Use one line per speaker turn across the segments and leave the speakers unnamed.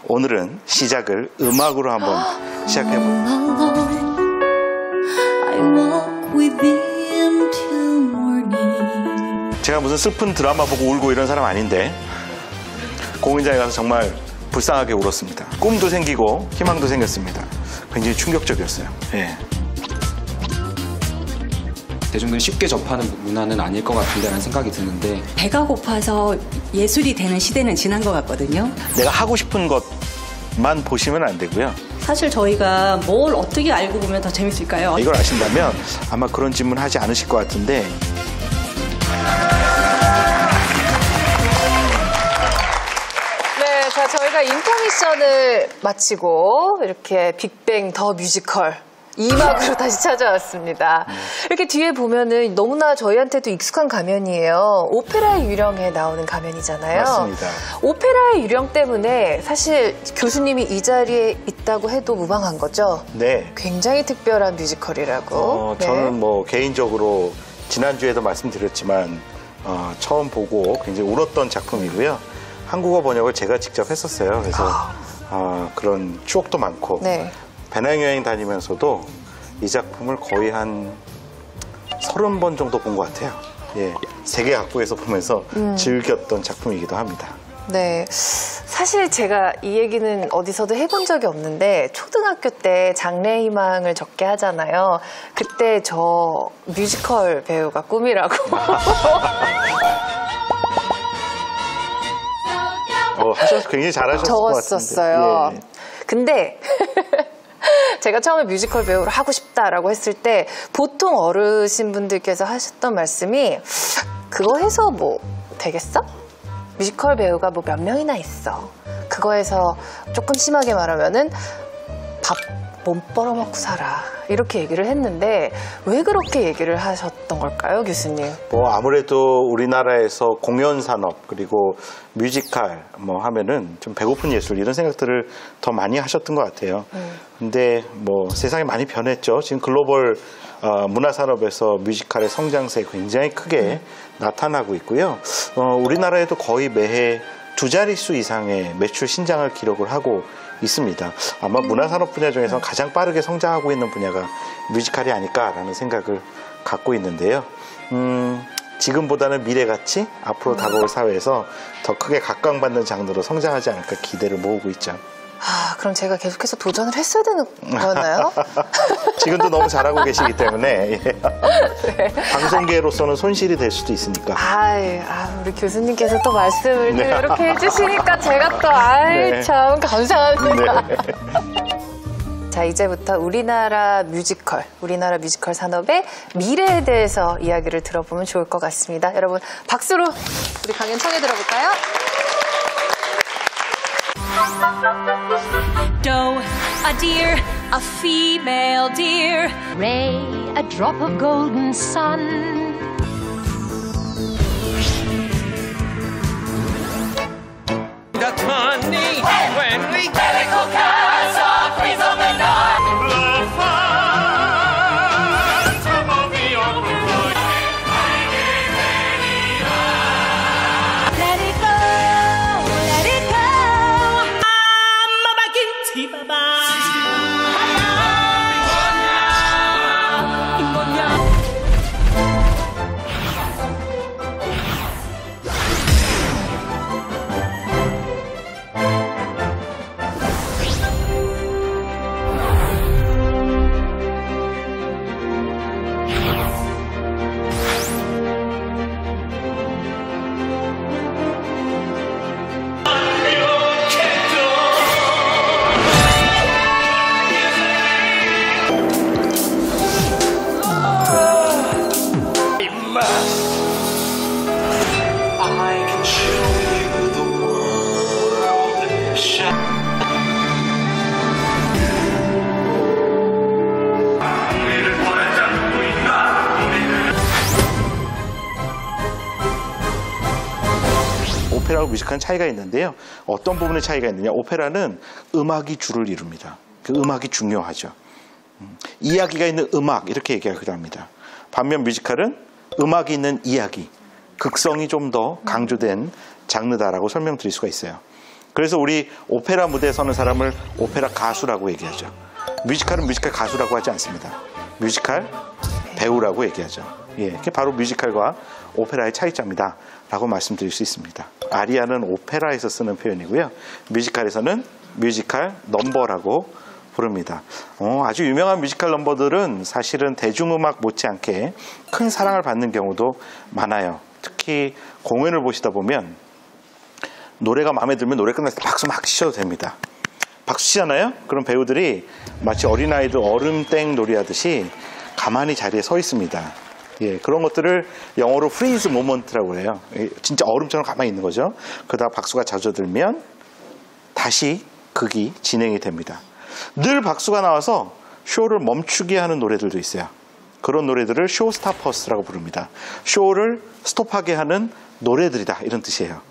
오늘은 시작을 음악으로 한번 시작해볼게요. 제가 무슨 슬픈 드라마 보고 울고 이런 사람 아닌데 공연장에 가서 정말 불쌍하게 울었습니다. 꿈도 생기고 희망도 생겼습니다. 굉장히 충격적이었어요. 예.
대중들이 쉽게 접하는 문화는 아닐 것 같은데라는 생각이 드는데
배가 고파서 예술이 되는 시대는 지난 것 같거든요.
내가 하고 싶은 것만 보시면 안 되고요.
사실 저희가 뭘 어떻게 알고 보면 더 재밌을까요?
이걸 아신다면 아마 그런 질문 하지 않으실 것 같은데
네, 자, 저희가 인터미션을 마치고 이렇게 빅뱅 더 뮤지컬 2막으로 다시 찾아왔습니다. 이렇게 뒤에 보면은 너무나 저희한테도 익숙한 가면이에요. 오페라의 유령에 나오는 가면이잖아요.
맞습니다.
오페라의 유령 때문에 사실 교수님이 이 자리에 있다고 해도 무방한 거죠?
네.
굉장히 특별한 뮤지컬이라고. 네.
저는 뭐 개인적으로 지난주에도 말씀드렸지만 처음 보고 굉장히 울었던 작품이고요. 한국어 번역을 제가 직접 했었어요. 그래서 그런 추억도 많고
네.
배낭여행 다니면서도 이 작품을 거의 한 30번 정도 본 것 같아요. 예, 세계 각국에서 보면서 즐겼던 작품이기도 합니다.
네. 사실 제가 이 얘기는 어디서도 해본 적이 없는데 초등학교 때 장래희망을 적게 하잖아요. 그때 저 뮤지컬 배우가 꿈이라고.
하셔서 굉장히 잘하셨을 것 같은데.
적었었어요.
예.
근데 제가 처음에 뮤지컬 배우를 하고 싶다라고 했을 때 보통 어르신분들께서 하셨던 말씀이 그거 해서 뭐 되겠어? 뮤지컬 배우가 뭐 몇 명이나 있어. 그거에서 조금 심하게 말하면은 밥 몸 벌어먹고 살아. 이렇게 얘기를 했는데 왜 그렇게 얘기를 하셨던 걸까요, 교수님?
뭐 아무래도 우리나라에서 공연 산업 그리고 뮤지컬 뭐 하면은 좀 배고픈 예술 이런 생각들을 더 많이 하셨던 것 같아요. 근데 뭐 세상이 많이 변했죠. 지금 글로벌 문화 산업에서 뮤지컬의 성장세 굉장히 크게 나타나고 있고요. 우리나라에도 거의 매해 2자릿수 이상의 매출 신장을 기록을 하고 있습니다. 아마 문화산업 분야 중에서 가장 빠르게 성장하고 있는 분야가 뮤지컬이 아닐까라는 생각을 갖고 있는데요. 지금보다는 미래같이 앞으로 다가올 사회에서 더 크게 각광받는 장르로 성장하지 않을까 기대를 모으고 있죠.
그럼 제가 계속해서 도전을 했어야 되는 거였나요?
지금도 너무 잘하고 계시기 때문에
네.
방송계로서는 손실이 될 수도 있으니까.
우리 교수님께서 또 말씀을
네.
이렇게 해주시니까 제가 또
네.
참 감사합니다.
네.
자, 이제부터 우리나라 뮤지컬 산업의 미래에 대해서 이야기를 들어보면 좋을 것 같습니다. 여러분 박수로 우리 강연 청해 들어볼까요?
Doe, a deer, a female deer.
Ray, a drop of golden sun.
That's money when we calico cats are free on the night. The phantom of the opera.
Let it go, let it go. Mama baginti baba.
오페라하고 뮤지컬은 차이가 있는데요. 어떤 부분에 차이가 있느냐. 오페라는 음악이 주를 이룹니다. 그 음악이 중요하죠. 이야기가 있는 음악 이렇게 얘기하기도 합니다. 반면 뮤지컬은 음악이 있는 이야기, 극성이 좀 더 강조된 장르다라고 설명드릴 수가 있어요. 그래서 우리 오페라 무대에 서는 사람을 오페라 가수라고 얘기하죠. 뮤지컬은 뮤지컬 가수라고 하지 않습니다. 뮤지컬 배우라고 얘기하죠. 예, 그게 바로 뮤지컬과 오페라의 차이점이다 라고 말씀드릴 수 있습니다. 아리아는 오페라에서 쓰는 표현이고요. 뮤지컬에서는 뮤지컬 넘버라고 부릅니다. 아주 유명한 뮤지컬 넘버들은 사실은 대중음악 못지않게 큰 사랑을 받는 경우도 많아요. 특히 공연을 보시다 보면 노래가 마음에 들면 노래 끝났을 때 박수 막 치셔도 됩니다. 박수 치잖아요? 그럼 배우들이 마치 어린아이들 얼음땡 놀이 하듯이 가만히 자리에 서 있습니다. 예, 그런 것들을 영어로 freeze moment라고 해요. 진짜 얼음처럼 가만히 있는 거죠. 그러다가 박수가 잦아들면 다시 극이 진행이 됩니다. 늘 박수가 나와서 쇼를 멈추게 하는 노래들도 있어요. 그런 노래들을 쇼스타퍼스라고 부릅니다. 쇼를 스톱하게 하는 노래들이다 이런 뜻이에요.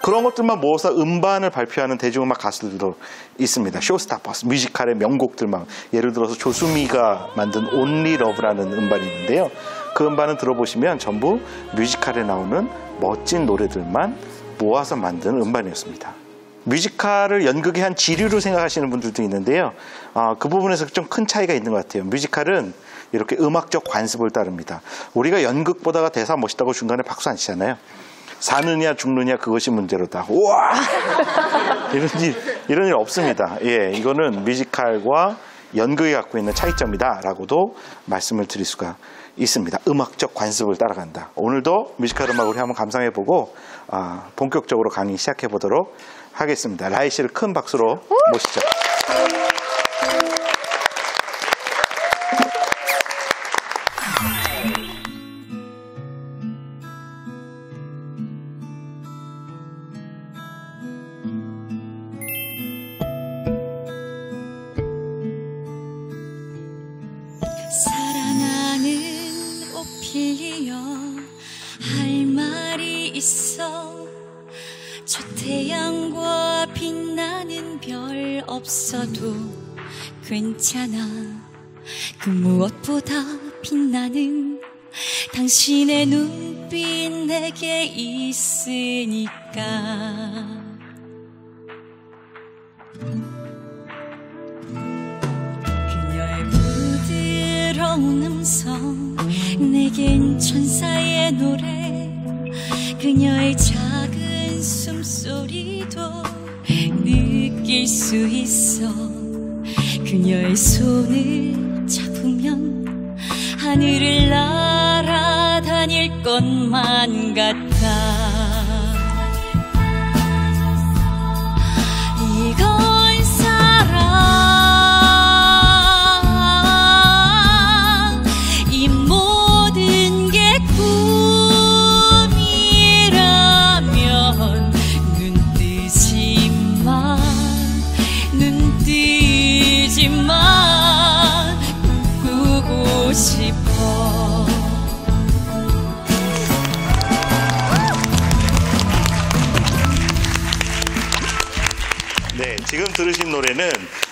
그런 것들만 모아서 음반을 발표하는 대중음악 가수들도 있습니다. 쇼스타퍼스, 뮤지컬의 명곡들만. 예를 들어서 조수미가 만든 Only Love라는 음반이 있는데요. 그 음반을 들어보시면 전부 뮤지컬에 나오는 멋진 노래들만 모아서 만든 음반이었습니다. 뮤지컬을 연극의 한 지류로 생각하시는 분들도 있는데요. 그 부분에서 좀 큰 차이가 있는 것 같아요. 뮤지컬은 이렇게 음악적 관습을 따릅니다. 우리가 연극 보다가 대사 멋있다고 중간에 박수 안 치잖아요. 사느냐 죽느냐 그것이 문제로다. 우와! 이런 일 없습니다. 예, 이거는 뮤지컬과 연극이 갖고 있는 차이점이다 라고도 말씀을 드릴 수가 있습니다. 음악적 관습을 따라간다. 오늘도 뮤지컬 음악 우리 한번 감상해보고 본격적으로 강의 시작해보도록 하겠습니다. 라이 씨를 큰 박수로 모시죠.
사랑하는 오피리어 할 말이 있어. 저 태양과 빛나는 별 없어도 괜찮아. 그 무엇보다 빛나는 당신의 눈빛 내게 있으니까. 부드러운 음성 내겐 천사의 노래. 그녀의 작은 숨소리도 느낄 수 있어. 그녀의 손을 잡으면 하늘을 날아다닐 것만 같아. 이건 사랑.
네, 지금 들으신 노래는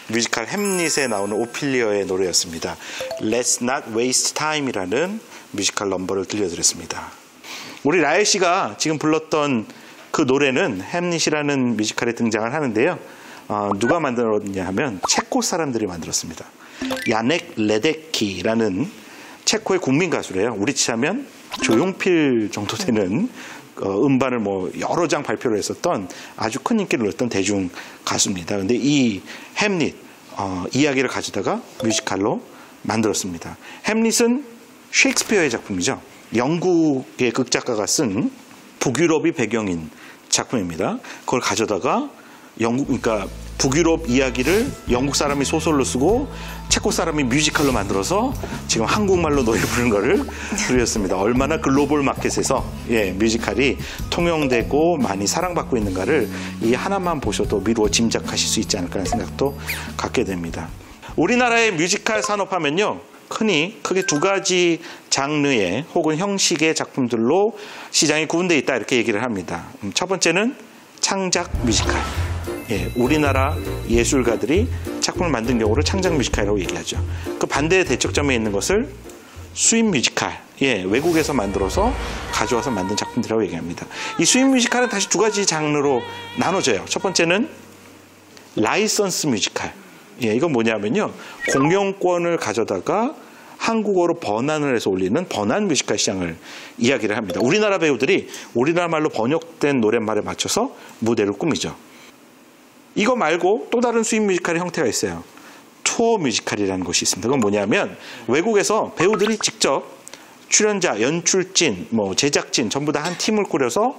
뮤지컬 햄릿에 나오는 오피리어의 노래였습니다. Let's Not Waste Time이라는 뮤지컬 넘버를 들려드렸습니다. 우리 라엘 씨가 지금 불렀던 그 노래는 햄릿이라는 뮤지컬에 등장을 하는데요. 누가 만들었냐 하면 체코 사람들이 만들었습니다. 야넥 레데키라는 체코의 국민 가수래요. 우리 치자면 조용필 정도 되는 음반을 여러 장 발표를 했었던 아주 큰 인기를 얻었던 대중 가수입니다. 근데 이 햄릿 이야기를 가져다가 뮤지컬로 만들었습니다. 햄릿은 셰익스피어의 작품이죠. 영국의 극작가가 쓴 북유럽이 배경인 작품입니다. 그걸 가져다가 그러니까 북유럽 이야기를 영국 사람이 소설로 쓰고 체코 사람이 뮤지컬로 만들어서 지금 한국말로 노래 부르는 거를 들으셨습니다. 얼마나 글로벌 마켓에서 뮤지컬이 통용되고 많이 사랑받고 있는가를 이 하나만 보셔도 미루어 짐작하실 수 있지 않을까 하는 생각도 갖게 됩니다. 우리나라의 뮤지컬 산업하면요, 크게 두 가지 장르의 혹은 형식의 작품들로 시장이 구분되어 있다 이렇게 얘기를 합니다. 첫 번째는 창작 뮤지컬. 우리나라 예술가들이 작품을 만든 경우를 창작 뮤지컬이라고 얘기하죠. 그 반대의 대척점에 있는 것을 수입 뮤지컬 외국에서 만들어서 가져와서 만든 작품들이라고 얘기합니다. 이 수입 뮤지컬은 다시 두 가지 장르로 나눠져요. 첫 번째는 라이선스 뮤지컬. 이건 뭐냐면요. 공연권을 가져다가 한국어로 번안을 해서 올리는 번안 뮤지컬 시장을 이야기를 합니다. 우리나라 배우들이 우리나라 말로 번역된 노랫말에 맞춰서 무대를 꾸미죠. 이거 말고 또 다른 수입 뮤지컬의 형태가 있어요. 투어 뮤지컬이라는 것이 있습니다. 그건 뭐냐면 외국에서 배우들이 직접 출연자, 연출진, 제작진 전부 다 한 팀을 꾸려서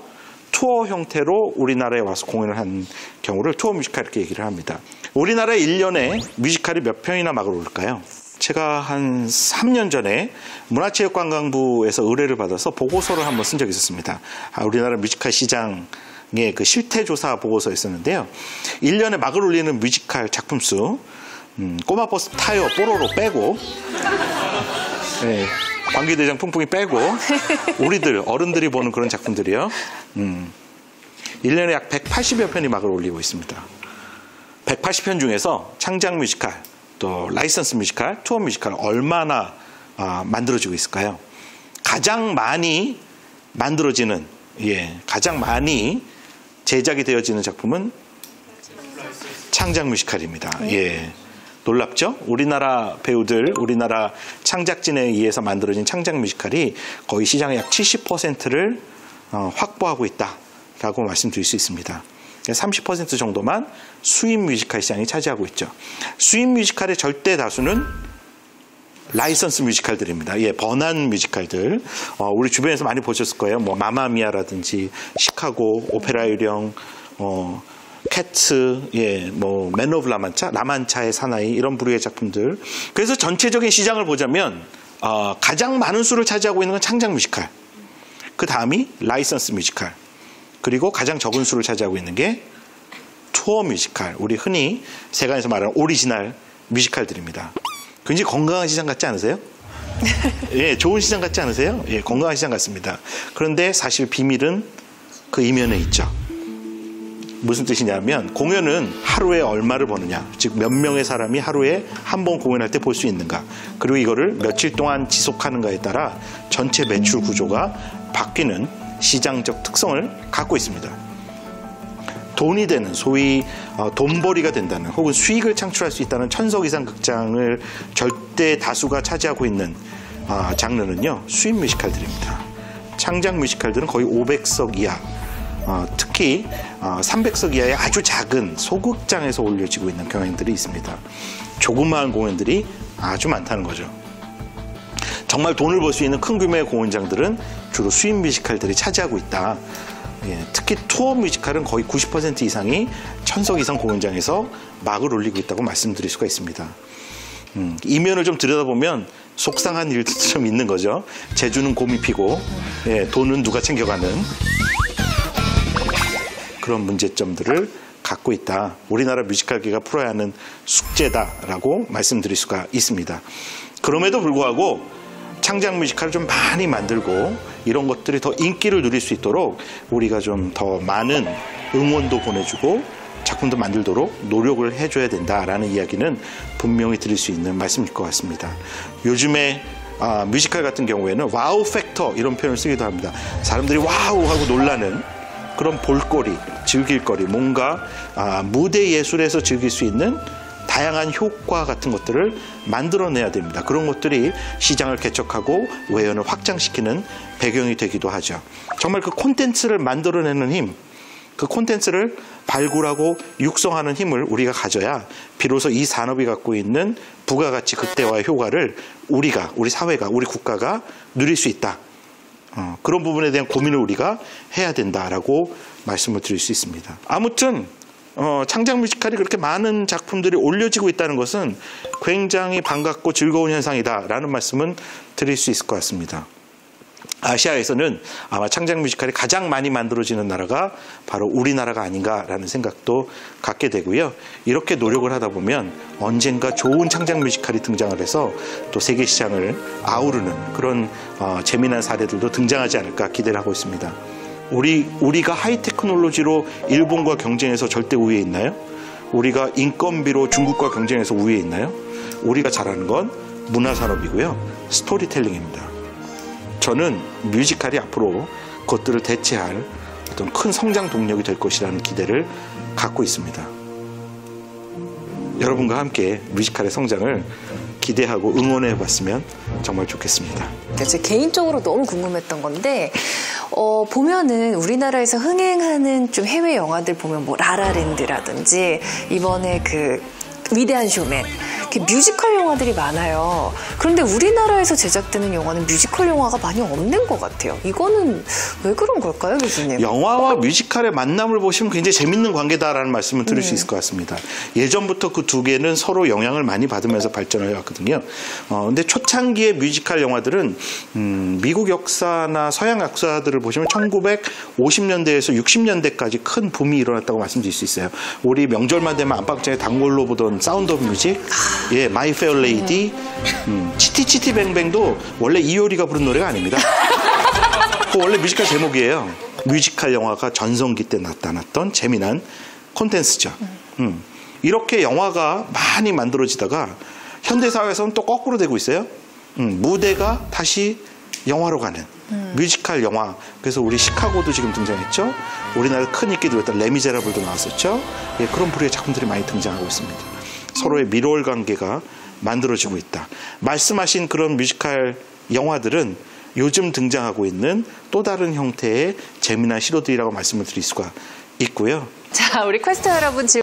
투어 형태로 우리나라에 와서 공연을 한 경우를 투어 뮤지컬 이렇게 얘기를 합니다. 우리나라에 1년에 뮤지컬이 몇 편이나 막을 올까요? 제가 한 3년 전에 문화체육관광부에서 의뢰를 받아서 보고서를 한번 쓴 적이 있었습니다. 우리나라 뮤지컬 시장의 그 실태조사 보고서였었는데요. 1년에 막을 올리는 뮤지컬 작품 수, 꼬마버스 타요 뽀로로 빼고, 관계대장 풍풍이 빼고, 우리들 어른들이 보는 그런 작품들이요. 1년에 약 180여 편이 막을 올리고 있습니다. 180편 중에서 창작 뮤지컬, 또 라이선스 뮤지컬, 투어 뮤지컬 얼마나 만들어지고 있을까요? 가장 많이 만들어지는, 가장 많이 제작이 되어지는 작품은 창작 뮤지컬입니다. 놀랍죠? 우리나라 배우들, 우리나라 창작진에 의해서 만들어진 창작 뮤지컬이 거의 시장의 약 70%를 확보하고 있다라고 말씀드릴 수 있습니다. 30% 정도만 수입 뮤지컬 시장이 차지하고 있죠. 수입 뮤지컬의 절대 다수는 라이선스 뮤지컬들입니다. 번안 뮤지컬들. 우리 주변에서 많이 보셨을 거예요. 마마미아라든지 시카고, 오페라 유령, 캐츠, 맨 오브 라만차, 라만차의 사나이 이런 부류의 작품들. 그래서 전체적인 시장을 보자면 가장 많은 수를 차지하고 있는 건 창작 뮤지컬. 그 다음이 라이선스 뮤지컬. 그리고 가장 적은 수를 차지하고 있는 게 투어 뮤지컬. 우리 흔히 세간에서 말하는 오리지널 뮤지컬들입니다. 굉장히 건강한 시장 같지 않으세요? 좋은 시장 같지 않으세요? 건강한 시장 같습니다. 그런데 사실 비밀은 그 이면에 있죠. 무슨 뜻이냐면 공연은 하루에 얼마를 버느냐, 즉 몇 명의 사람이 하루에 한 번 공연할 때 볼 수 있는가, 그리고 이거를 며칠 동안 지속하는가에 따라 전체 매출 구조가 바뀌는 시장적 특성을 갖고 있습니다. 돈이 되는, 소위 돈벌이가 된다는, 혹은 수익을 창출할 수 있다는 1000석 이상 극장을 절대 다수가 차지하고 있는 장르는요, 수입 뮤지컬들입니다. 창작 뮤지컬들은 거의 500석 이하, 특히 300석 이하의 아주 작은 소극장에서 올려지고 있는 경향들이 있습니다. 조그마한 공연들이 아주 많다는 거죠. 정말 돈을 벌 수 있는 큰 규모의 공연장들은 주로 수입 뮤지컬들이 차지하고 있다. 특히 투어 뮤지컬은 거의 90% 이상이 1000석 이상 공연장에서 막을 올리고 있다고 말씀드릴 수가 있습니다. 이면을 좀 들여다보면 속상한 일들도 좀 있는 거죠. 제주는 곰이 피고 돈은 누가 챙겨가는 그런 문제점들을 갖고 있다. 우리나라 뮤지컬계가 풀어야 하는 숙제다라고 말씀드릴 수가 있습니다. 그럼에도 불구하고 창작 뮤지컬을 좀 많이 만들고 이런 것들이 더 인기를 누릴 수 있도록 우리가 좀 더 많은 응원도 보내주고 작품도 만들도록 노력을 해줘야 된다라는 이야기는 분명히 드릴 수 있는 말씀일 것 같습니다. 요즘에 뮤지컬 같은 경우에는 와우 팩터 이런 표현을 쓰기도 합니다. 사람들이 와우 하고 놀라는 그런 볼거리, 즐길거리, 뭔가 무대 예술에서 즐길 수 있는 다양한 효과 같은 것들을 만들어내야 됩니다. 그런 것들이 시장을 개척하고 외연을 확장시키는 배경이 되기도 하죠. 정말 그 콘텐츠를 만들어내는 힘, 그 콘텐츠를 발굴하고 육성하는 힘을 우리가 가져야 비로소 이 산업이 갖고 있는 부가가치 극대화의 효과를 우리가, 우리 사회가, 우리 국가가 누릴 수 있다. 그런 부분에 대한 고민을 우리가 해야 된다라고 말씀을 드릴 수 있습니다. 아무튼 창작 뮤지컬이 그렇게 많은 작품들이 올려지고 있다는 것은 굉장히 반갑고 즐거운 현상이다라는 말씀은 드릴 수 있을 것 같습니다. 아시아에서는 아마 창작 뮤지컬이 가장 많이 만들어지는 나라가 바로 우리나라가 아닌가라는 생각도 갖게 되고요. 이렇게 노력을 하다 보면 언젠가 좋은 창작 뮤지컬이 등장을 해서 또 세계 시장을 아우르는 그런 재미난 사례들도 등장하지 않을까 기대를 하고 있습니다. 우리가 하이테크놀로지로 일본과 경쟁해서 절대 우위에 있나요? 우리가 인건비로 중국과 경쟁해서 우위에 있나요? 우리가 잘하는 건 문화산업이고요. 스토리텔링입니다. 저는 뮤지컬이 앞으로 그것들을 대체할 어떤 큰 성장 동력이 될 것이라는 기대를 갖고 있습니다. 여러분과 함께 뮤지컬의 성장을 기대하고 응원해 봤으면 정말 좋겠습니다.
제 개인적으로 너무 궁금했던 건데 보면은 우리나라에서 흥행하는 좀 해외 영화들 보면 뭐 라라랜드라든지 이번에 그 위대한 쇼맨 이렇게 뮤지컬 영화들이 많아요. 그런데 우리나라에서 제작되는 영화는 뮤지컬 영화가 많이 없는 것 같아요. 이거는 왜 그런 걸까요, 교수님?
영화와 뮤지컬의 만남을 보시면 굉장히 재밌는 관계다라는 말씀을 드릴 수 있을 것 같습니다. 예전부터 그 두 개는 서로 영향을 많이 받으면서 발전해 왔거든요. 근데 초창기의 뮤지컬 영화들은 미국 역사나 서양 역사들을 보시면 1950년대에서 60년대까지 큰 붐이 일어났다고 말씀드릴 수 있어요. 우리 명절만 되면 안방장에 단골로 보던 사운드 오브 뮤직, 예, 마이 페어 레이디, 치티치티뱅뱅도 원래 이효리가 부른 노래가 아닙니다. 그 원래 뮤지컬 제목이에요. 뮤지컬 영화가 전성기 때 나타났던 재미난 콘텐츠죠. 이렇게 영화가 많이 만들어지다가 현대사회에서는 또 거꾸로 되고 있어요. 무대가 다시 영화로 가는 뮤지컬 영화. 그래서 우리 시카고도 지금 등장했죠. 우리나라에 큰 인기 들었던 레미제라블도 나왔었죠. 예, 그런 부류의 작품들이 많이 등장하고 있습니다. 서로의 미로월 관계가 만들어지고 있다. 말씀하신 그런 뮤지컬 영화들은 요즘 등장하고 있는 또 다른 형태의 재미난 시도들이라고 말씀을 드릴 수가 있고요.
자, 우리 퀘스터 여러분